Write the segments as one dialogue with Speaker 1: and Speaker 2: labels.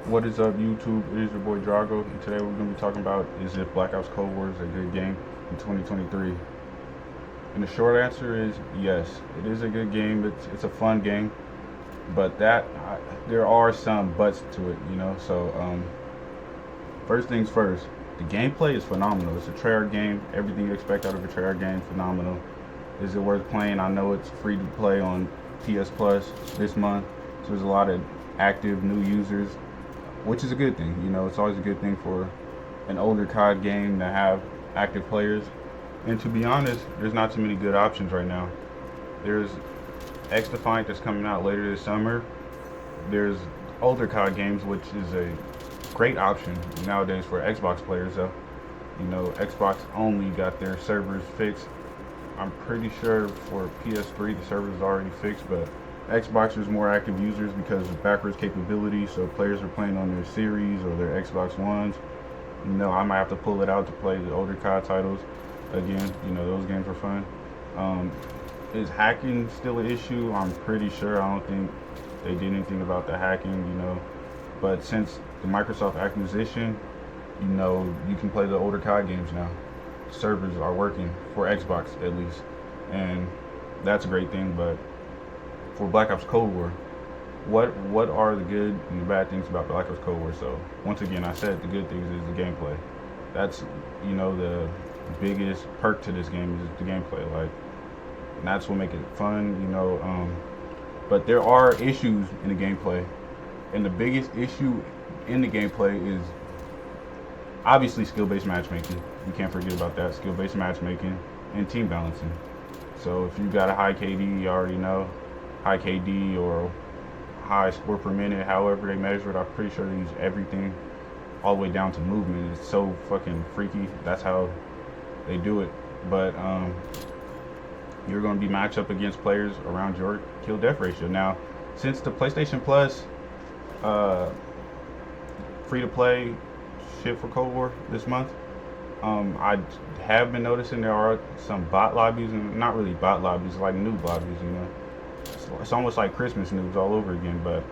Speaker 1: What is up, YouTube? It is your boy Drago, and today we're going to be talking about is if Black Ops Cold War is a good game in 2023. And the short answer is yes, it is a good game. It's a fun game, but there are some buts to it, first things first, the gameplay is phenomenal. It's a Treyarch game. Everything you expect out of a Treyarch game, phenomenal. Is it worth playing? I know it's free to play on PS Plus this month, so there's a lot of active new users, which is a good thing. It's always a good thing for an older COD game to have active players. And to be honest, there's not too many good options right now. There's X Defiant that's coming out later this summer. There's older COD games, which is a great option nowadays for Xbox players. Though, Xbox only got their servers fixed. I'm pretty sure for PS3 the servers is already fixed, but Xbox there's more active users because of backwards capability. So players are playing on their series or their Xbox Ones. I might have to pull it out to play the older COD titles again. Those games are fun. Is hacking still an issue? I'm pretty sure. I don't think they did anything about the hacking. But since the Microsoft acquisition, you can play the older COD games now. Servers are working for Xbox at least, and that's a great thing. But for Black Ops Cold War, what are the good and the bad things about Black Ops Cold War? So once again, I said the good things is the gameplay. That's the biggest perk to this game is the gameplay. And that's what makes it fun. But there are issues in the gameplay, and the biggest issue in the gameplay is obviously skill-based matchmaking. You can't forget about that. Skill-based matchmaking and team balancing. So if you got a high KD, you already know high KD or high score per minute, however they measure it. I'm pretty sure they use everything all the way down to movement. It's so fucking freaky. That's how they do it. But you're going to be matched up against players around your kill death ratio. Now, since the PlayStation Plus free to play shit for Cold War this month, I have been noticing there are some bot lobbies, and not really bot lobbies, like noob lobbies. It's almost like Christmas noobs all over again, but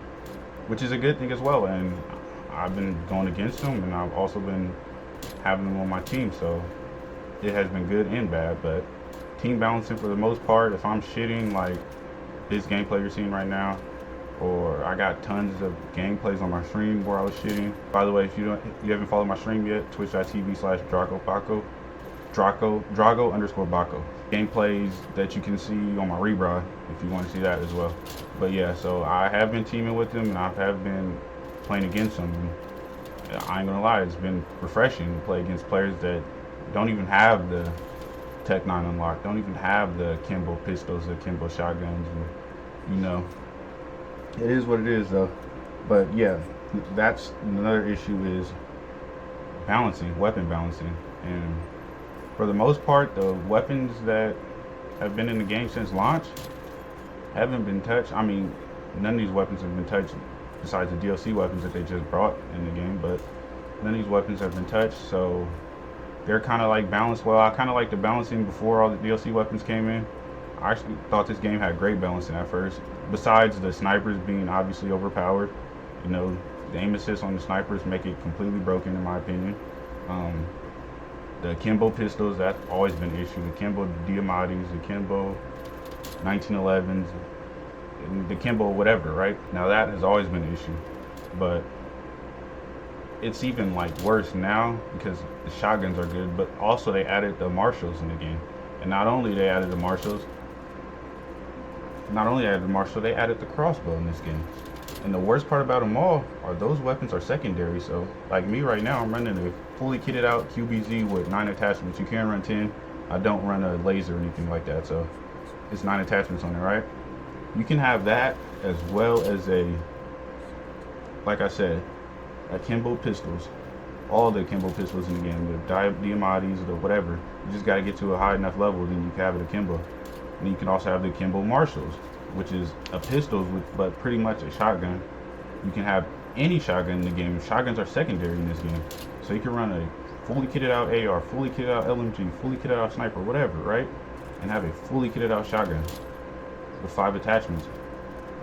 Speaker 1: which is a good thing as well. And I've been going against them, and I've also been having them on my team, so it has been good and bad. But team balancing for the most part, if I'm shitting like this gameplay you're seeing right now, or I got tons of gameplays on my stream where I was shitting. By the way, if you haven't followed my stream yet, twitch.tv/Drago Drago_Baco. Gameplays that you can see on my rebroad if you want to see that as well. But yeah, so I have been teaming with them, and I have been playing against them. And I ain't gonna lie, it's been refreshing to play against players that don't even have the Tech 9 unlocked, don't even have the Kimbo pistols, the Kimbo shotguns, and it is what it is though. But yeah, that's another issue is balancing, weapon balancing. And for the most part, the weapons that have been in the game since launch haven't been touched. I mean, none of these weapons have been touched besides the DLC weapons that they just brought in the game, but none of these weapons have been touched, so they're kind of like balanced. Well, I kind of like the balancing before all the DLC weapons came in. I actually thought this game had great balancing at first. Besides the snipers being obviously overpowered, the aim assist on the snipers make it completely broken in my opinion. The Kimbo pistols, that's always been an issue. The Kimbo Diamatis, the Kimbo 1911s, and the Kimbo whatever, right? Now that has always been an issue, but it's even like worse now because the shotguns are good, but also they added the marshals in the game. And not only they added the marshals, they added the crossbow in this game. And the worst part about them all are those weapons are secondary. So like me right now, I'm running a fully kitted out QBZ with 9 attachments. You can run 10. I don't run a laser or anything like that, so it's 9 attachments on there, right? You can have that as well as like I said, a Kimbo pistols, all the Kimbo pistols in the game, the Diamatis, the whatever. You just got to get to a high enough level, then you can have it a Kimbo. And you can also have the Kimbo Marshals, which is a pistol, but pretty much a shotgun. You can have any shotgun in the game. Shotguns are secondary in this game. So you can run a fully kitted out AR, fully kitted out LMG, fully kitted out sniper, whatever, right? And have a fully kitted out shotgun with 5 attachments.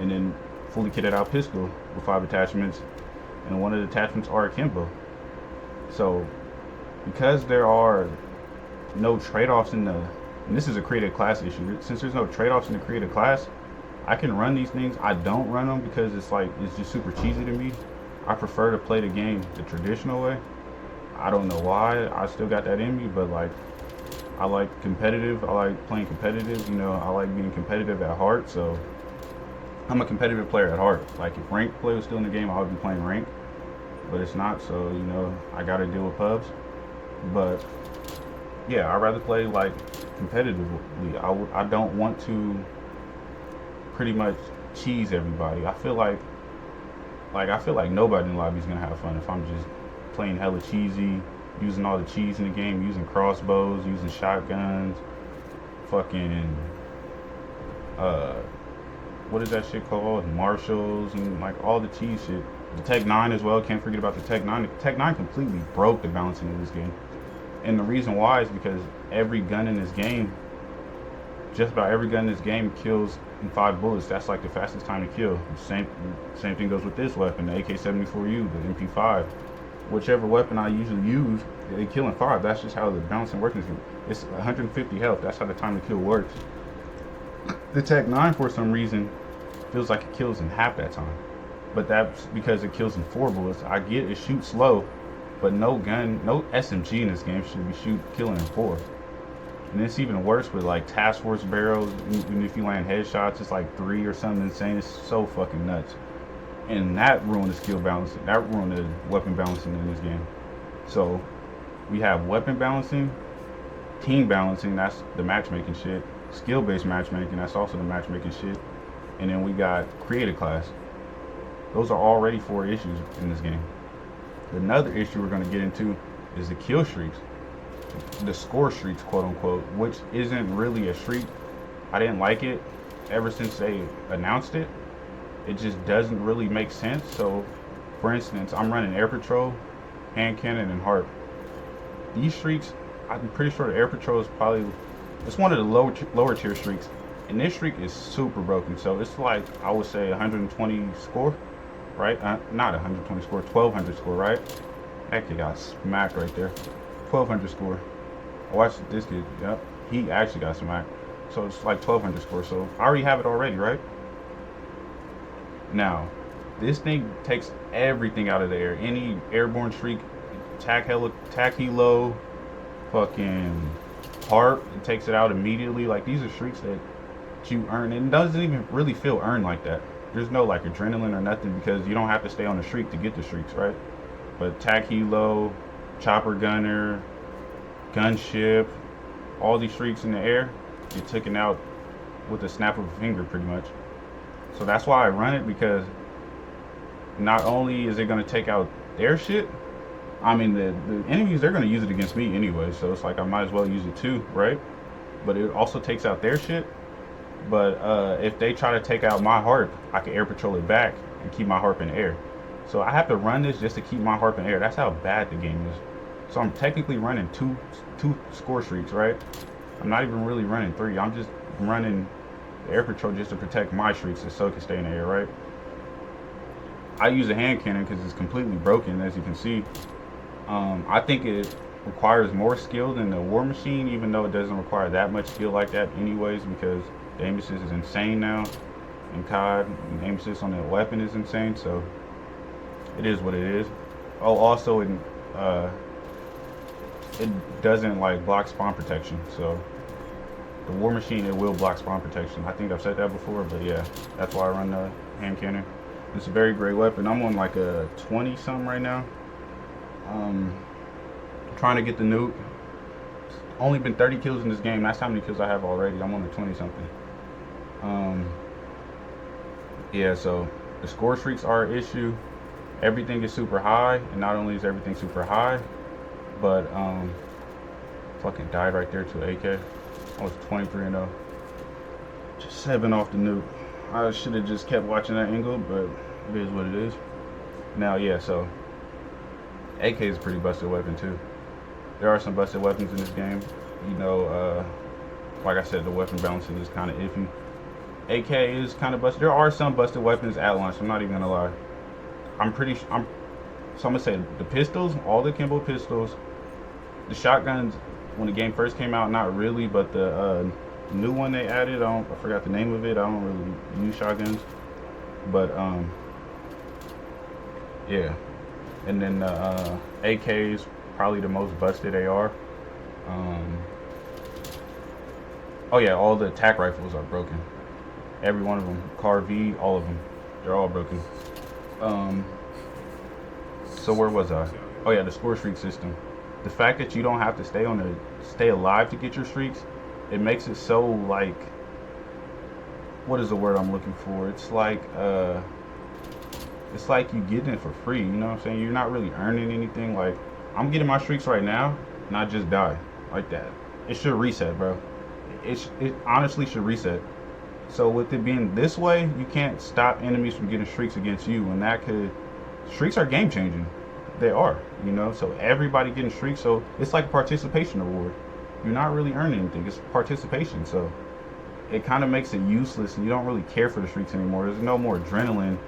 Speaker 1: And then fully kitted out pistol with 5 attachments. and one of the attachments are akimbo. So because there are no trade-offs in the, and this is a created class issue, since there's no trade-offs in the created class, I can run these things. I don't run them because it's just super cheesy to me. I prefer to play the game the traditional way. I don't know why. I still got that in me, but like I like competitive. I like playing competitive. You know, I like being competitive at heart. So I'm a competitive player at heart. Like if ranked play was still in the game, I would be playing ranked, but it's not. So you know, I got to deal with pubs. But yeah, I'd rather play like competitively. I don't want to pretty much cheese everybody. I feel like nobody in the lobby is gonna have fun if I'm just playing hella cheesy, using all the cheese in the game, using crossbows, using shotguns, fucking uh what is that shit called? Marshalls and like all the cheese shit. The Tech 9 as well, can't forget about the Tech 9. The Tech 9 completely broke the balancing of this game. And the reason why is because every gun in this game, just about every gun in this game kills in 5 bullets. That's like the fastest time to kill. Same thing goes with this weapon, the AK-74U, the MP5. Whichever weapon I usually use, they kill in 5. That's just how the balancing works. It's 150 health. That's how the time to kill works. The Tech 9, for some reason, feels like it kills in half that time. But that's because it kills in 4 bullets. I get it shoots slow, but no gun, no SMG in this game should be killing in 4. And it's even worse with like task force barrels. Even if you land headshots, it's like 3 or something insane. It's so fucking nuts. And that ruined the skill balancing. That ruined the weapon balancing in this game. So we have weapon balancing, team balancing, that's the matchmaking shit. Skill-based matchmaking, that's also the matchmaking shit. And then we got creative class. Those are already 4 issues in this game. Another issue we're going to get into is the kill streaks. The score streaks, quote unquote, which isn't really a streak. I didn't like it ever since they announced it. It just doesn't really make sense. So, for instance, I'm running air patrol, hand cannon, and harp. These streaks, I'm pretty sure the air patrol is probably, it's one of the lower tier streaks, and this streak is super broken. So it's like, I would say 120 score, right? Not 120 score, 1200 score, right? That kid got smacked right there. 1200 score. I watched this kid. Yep, he actually got smacked. So it's like 1200 score. So I already have it already, right? Now, this thing takes everything out of the air. Any airborne streak, tac helo, fucking harp, it takes it out immediately. Like these are streaks that you earn. And it doesn't even really feel earned like that. There's no like adrenaline or nothing because you don't have to stay on the streak to get the streaks, right? But tac helo, chopper gunner, gunship, all these streaks in the air get taken out with a snap of a finger pretty much. So that's why I run it, because not only is it going to take out their shit, I mean the enemies, they're going to use it against me anyway, so it's like I might as well use it too, right? But it also takes out their shit. But if they try to take out my harp, I can air patrol it back and keep my harp in the air. So I have to run this just to keep my harp in the air. That's how bad the game is. So I'm technically running two score streaks, right? I'm not even really running 3. I'm just running the air patrol just to protect my streaks so it can stay in the air, right? I use a hand cannon because it's completely broken, as you can see. I think it requires more skill than the War Machine, even though it doesn't require that much skill like that anyways, because the aim assist is insane now in COD, and the aim assist on the weapon is insane, so it is what it is. Oh, also it doesn't like block spawn protection, so the War Machine, it will block spawn protection. I think I've said that before, but yeah, that's why I run the hand cannon. It's a very great weapon. I'm on like a 20 something right now. Trying to get the nuke. It's only been 30 kills in this game. That's how many kills I have already. I'm on the 20 something. Yeah, so the score streaks are an issue. Everything is super high, and not only is everything super high, but fucking died right there to AK. I was 23-0. Just 7 off the nuke. I should have just kept watching that angle, but it is what it is. Now, yeah, so AK is a pretty busted weapon too. There are some busted weapons in this game. You know, like I said, the weapon balancing is kind of iffy. AK is kind of busted. There are some busted weapons at launch. I'm not even gonna lie. I'm So I'm gonna say the pistols, all the Kimbo pistols, the shotguns. When the game first came out, not really, but the new one they added, I forgot the name of it. I don't really use shotguns, but yeah. And then the AKs, probably the most busted AR. Um, oh yeah, all the attack rifles are broken. Every one of them. Car V, all of them. They're all broken. Um, so where was I? Oh yeah, the score streak system. The fact that you don't have to stay alive to get your streaks, it makes it so like, what is the word I'm looking for? It's like you getting it for free. You know what I'm saying? You're not really earning anything. Like I'm getting my streaks right now, and I just die like that. It should reset, bro. It honestly should reset. So with it being this way, you can't stop enemies from getting streaks against you, and streaks are game changing. They are, you know. So everybody getting streaks, so it's like a participation award. You're not really earning anything. It's participation, so it kind of makes it useless, and you don't really care for the streaks anymore. There's no more adrenaline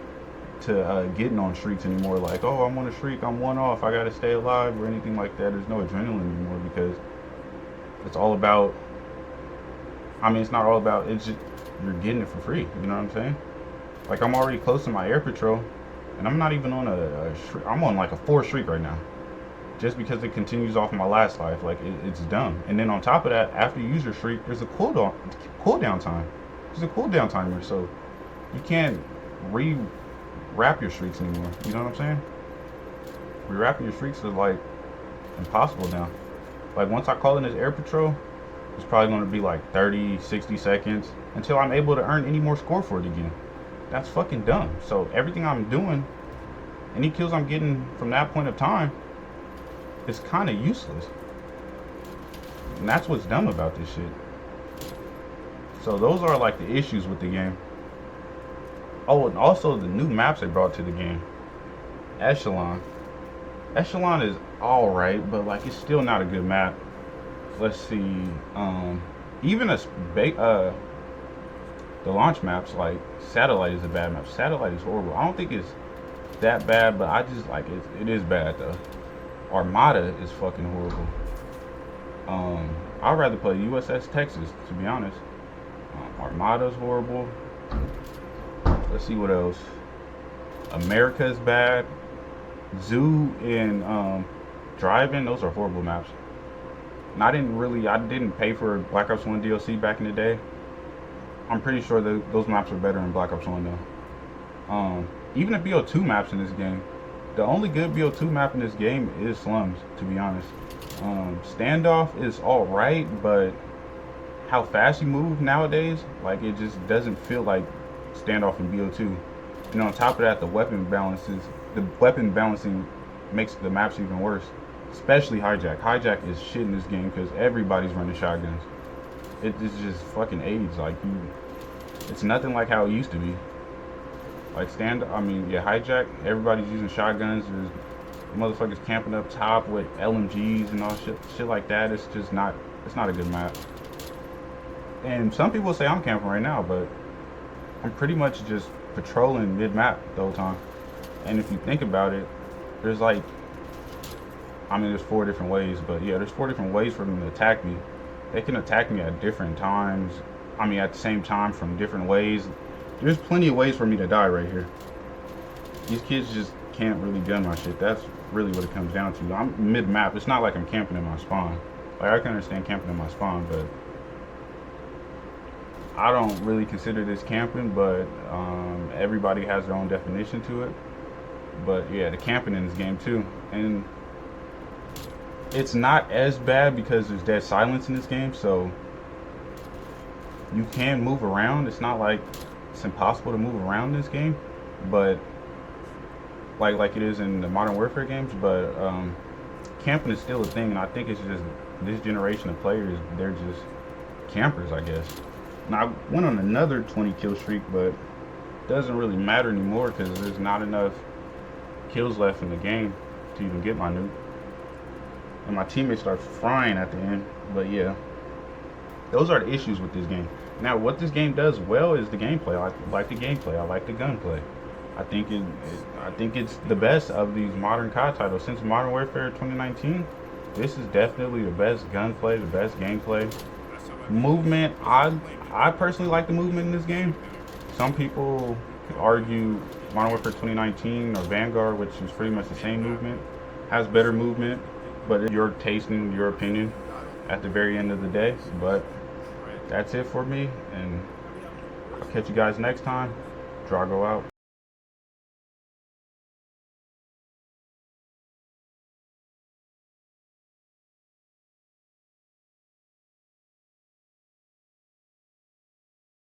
Speaker 1: to getting on streaks anymore. Like, oh, I'm on a streak, I'm one off, I gotta stay alive or anything like that. There's no adrenaline anymore because it's all about. I mean, it's not all about. It's just you're getting it for free. You know what I'm saying? Like I'm already close to my air patrol, and I'm not even on I'm on like a 4 streak right now, just because it continues off my last life. Like it's dumb. And then on top of that, after you use your streak, there's a cooldown time. There's a cooldown timer, so you can't wrap your streaks anymore. You know what I'm saying? Rewrapping your streaks is like impossible now. Like once I call in this air patrol, it's probably going to be like 30, 60 seconds until I'm able to earn any more score for it again. That's fucking dumb. So everything I'm doing, any kills I'm getting from that point of time, is kind of useless. And that's what's dumb about this shit. So those are like the issues with the game. Oh, and also the new maps they brought to the game. Echelon. Echelon is alright, but like it's still not a good map. Let's see. Even the launch maps, like Satellite is a bad map. Satellite is horrible. I don't think it's that bad, but I just like it is bad though. Armada is fucking horrible. I'd rather play USS Texas, to be honest. Armada's horrible. Let's see what else. America is bad. Zoo and Drive-In, those are horrible maps. And I didn't pay for Black Ops 1 DLC back in the day. I'm pretty sure that those maps are better in Black Ops 1 though. Even the BO2 maps in this game, the only good BO2 map in this game is Slums, to be honest. Standoff is alright, but how fast you move nowadays, like it just doesn't feel like Standoff in BO2. And on top of that, the weapon balancing makes the maps even worse. Especially Hijack. Hijack is shit in this game because everybody's running shotguns. It's just fucking AIDS. Like it's nothing like how it used to be. Like Hijack, everybody's using shotguns. There's motherfuckers camping up top with LMGs and all shit like that. It's not a good map. And some people say I'm camping right now, but I'm pretty much just patrolling mid-map the whole time. And if you think about it, there's there's 4 different ways, but yeah, there's 4 different ways for them to attack me. They can attack me at different times. At the same time from different ways. There's plenty of ways for me to die right here. These kids just can't really gun my shit. That's really what it comes down to. I'm mid-map. It's not like I'm camping in my spawn. Like I can understand camping in my spawn, but I don't really consider this camping, but everybody has their own definition to it. But yeah, the camping in this game too. And it's not as bad because there's dead silence in this game, so you can move around. It's not like it's impossible to move around in this game, but like it is in the Modern Warfare games. But camping is still a thing, and I think it's just this generation of players, they're just campers, I guess. Now I went on another 20 kill streak, but it doesn't really matter anymore because there's not enough kills left in the game to even get my nuke. And my teammates start frying at the end. But yeah, those are the issues with this game. Now what this game does well is the gameplay. I like the gameplay. I like the gunplay. I think it's the best of these modern COD titles since Modern Warfare 2019. This is definitely the best gunplay, the best gameplay. Movement, I personally like the movement in this game. Some people argue Modern Warfare 2019 or Vanguard, which is pretty much the same movement, has better movement, but it's your taste and your opinion at the very end of the day. But that's it for me, and I'll catch you guys next time. Drago out.